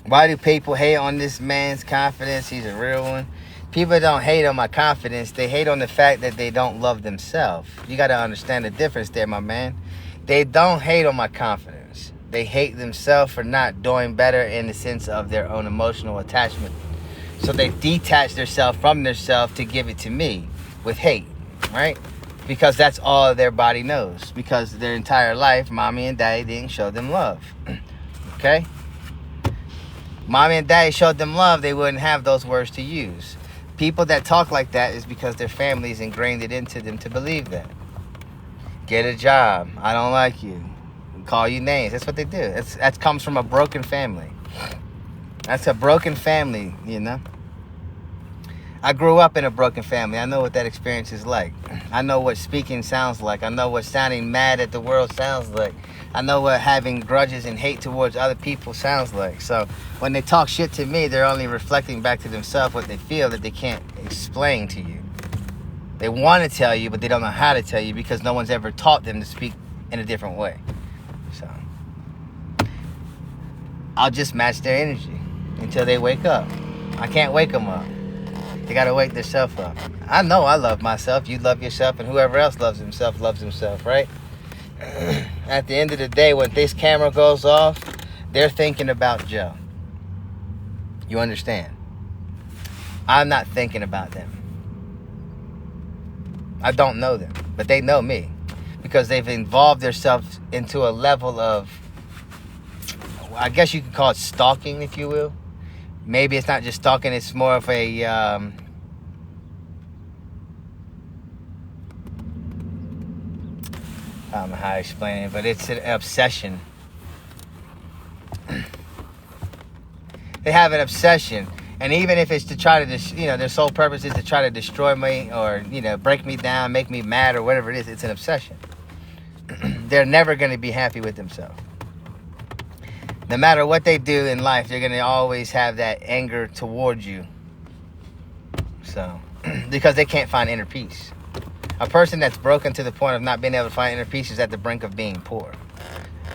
Why do people hate on this man's confidence? He's a real one. People don't hate on my confidence. They hate on the fact that they don't love themselves. You got to understand the difference there, my man. They don't hate on my confidence. They hate themselves for not doing better in the sense of their own emotional attachment. So they detach themselves from themselves to give it to me with hate, right? Because that's all their body knows. Because their entire life, mommy and daddy didn't show them love. Okay? Mommy and daddy showed them love, they wouldn't have those words to use. People that talk like that is because their families ingrained it into them to believe that. Get a job. I don't like you. Call you names. That's what they do. That comes from a broken family. That's a broken family, you know. I grew up in a broken family. I know what that experience is like. I know what speaking sounds like. I know what sounding mad at the world sounds like. I know what having grudges and hate towards other people sounds like. So when they talk shit to me, they're only reflecting back to themselves what they feel that they can't explain to you. They want to tell you, but they don't know how to tell you because no one's ever taught them to speak in a different way. So I'll just match their energy until they wake up. I can't wake them up. They got to wake themselves up. I know I love myself. You love yourself, and whoever else loves himself, right? At the end of the day, when this camera goes off, they're thinking about Joe. You understand? I'm not thinking about them. I don't know them, but they know me because they've involved themselves into a level of, I guess you could call it stalking, if you will. Maybe it's not just stalking, it's more of a, I don't know how to explain it, but it's an obsession. They have an obsession. And even if it's to try to, their sole purpose is to try to destroy me or, break me down, make me mad or whatever it is, it's an obsession. They're never going to be happy with themselves. No matter what they do in life, they're going to always have that anger towards you. So, because they can't find inner peace. A person that's broken to the point of not being able to find inner peace is at the brink of being poor.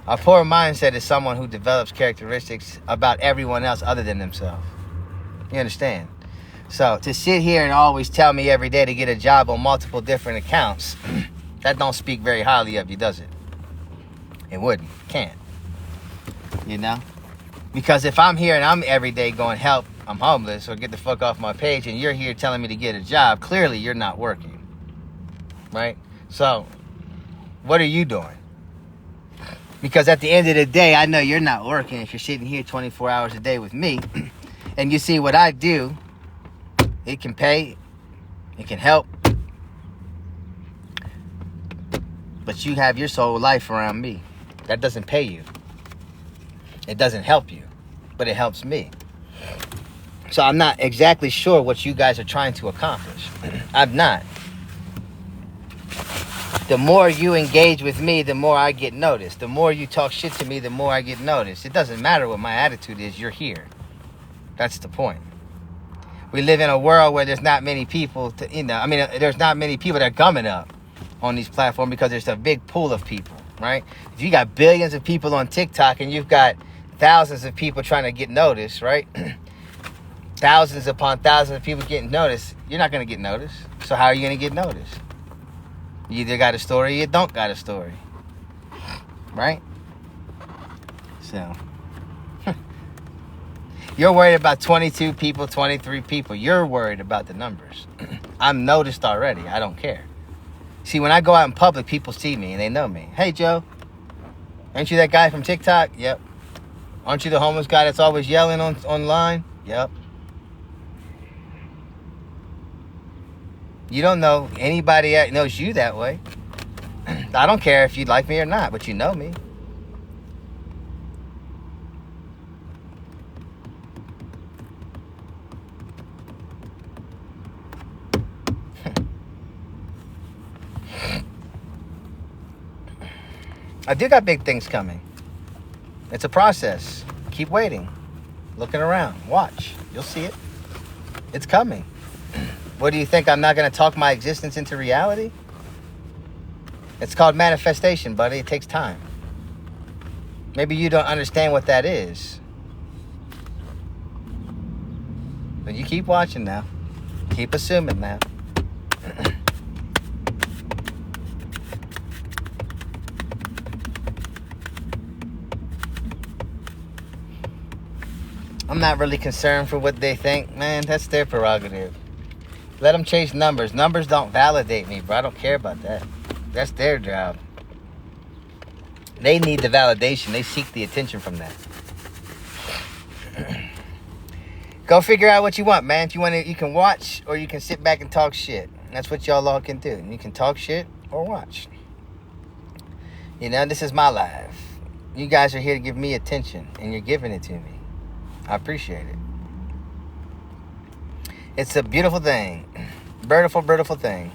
A poor mindset is someone who develops characteristics about everyone else other than themselves. You understand? So to sit here and always tell me every day to get a job on multiple different accounts, that don't speak very highly of you, does it? It wouldn't. Can't. Because if I'm here and I'm every day going, help, I'm homeless, or get the fuck off my page, and you're here telling me to get a job, clearly you're not working. Right? So what are you doing? Because at the end of the day, I know you're not working if you're sitting here 24 hours a day with me. And you see what I do, it can pay, it can help. But you have your whole life around me. That doesn't pay you. It doesn't help you, but it helps me. So I'm not exactly sure what you guys are trying to accomplish. I'm not. The more you engage with me, the more I get noticed. The more you talk shit to me, the more I get noticed. It doesn't matter what my attitude is, you're here. That's the point. We live in a world where there's not many people there's not many people that are gumming up on these platforms because there's a big pool of people, right? If you got billions of people on TikTok and you've got thousands of people trying to get noticed, right? Thousands upon thousands of people getting noticed, you're not going to get noticed. So how are you going to get noticed? You either got a story or you don't got a story. Right? So you're worried about 22 people, 23 people. You're worried about the numbers. I'm noticed already. I don't care. See, when I go out in public, people see me and they know me. Hey, Joe. Aren't you that guy from TikTok? Yep. Aren't you the homeless guy that's always yelling online? Yep. You don't know anybody that knows you that way. I don't care if you like me or not, but you know me. I do got big things coming. It's a process. Keep waiting. Looking around. Watch. You'll see it. It's coming. What do you think? I'm not going to talk my existence into reality? It's called manifestation, buddy. It takes time. Maybe you don't understand what that is. But you keep watching now. Keep assuming now. I'm not really concerned for what they think. Man, that's their prerogative. Let them chase numbers. Numbers don't validate me, bro. I don't care about that. That's their job. They need the validation. They seek the attention from that. Go figure out what you want, man. If you want to, you can watch or you can sit back and talk shit. That's what y'all all can do. You can talk shit or watch. This is my life. You guys are here to give me attention, and you're giving it to me. I appreciate it. It's a beautiful thing. Beautiful, beautiful thing.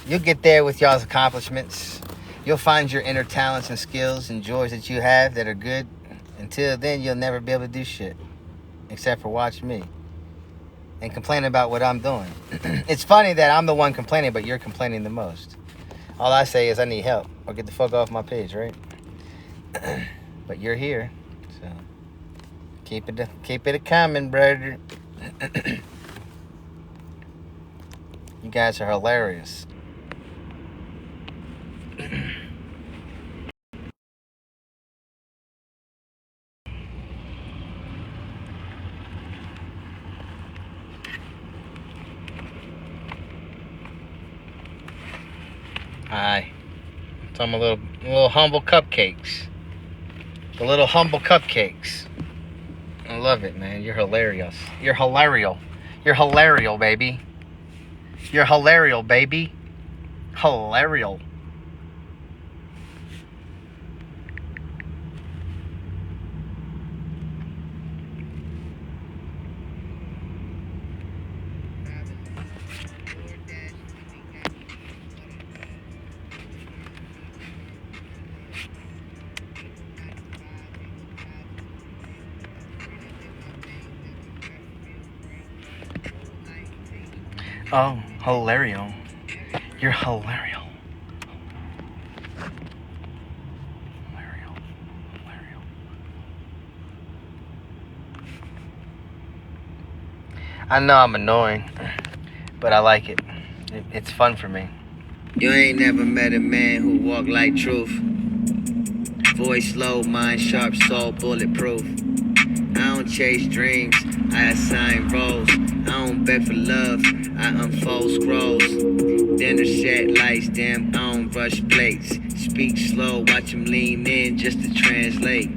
You'll get there with y'all's accomplishments. You'll find your inner talents and skills and joys that you have that are good. Until then, you'll never be able to do shit. Except for watch me. And complain about what I'm doing. It's funny that I'm the one complaining, but you're complaining the most. All I say is I need help. Or get the fuck off my page, right? But you're here. So keep it a coming, brother. You guys are hilarious. Aye. Some little humble cupcakes. The little humble cupcakes. I love it, man. You're hilarious. You're hilarious. You're hilarious, baby. You're hilarious, baby. Hilarious. Oh, hilarious. You're hilarious. I know I'm annoying, but I like it. It's fun for me. You ain't never met a man who walk like truth. Voice low, mind sharp, soul bulletproof. I don't chase dreams, I assign roles. I don't beg for love, I unfold scrolls. Dinner set lights, damn, I don't rush plates. Speak slow, watch him lean in just to translate.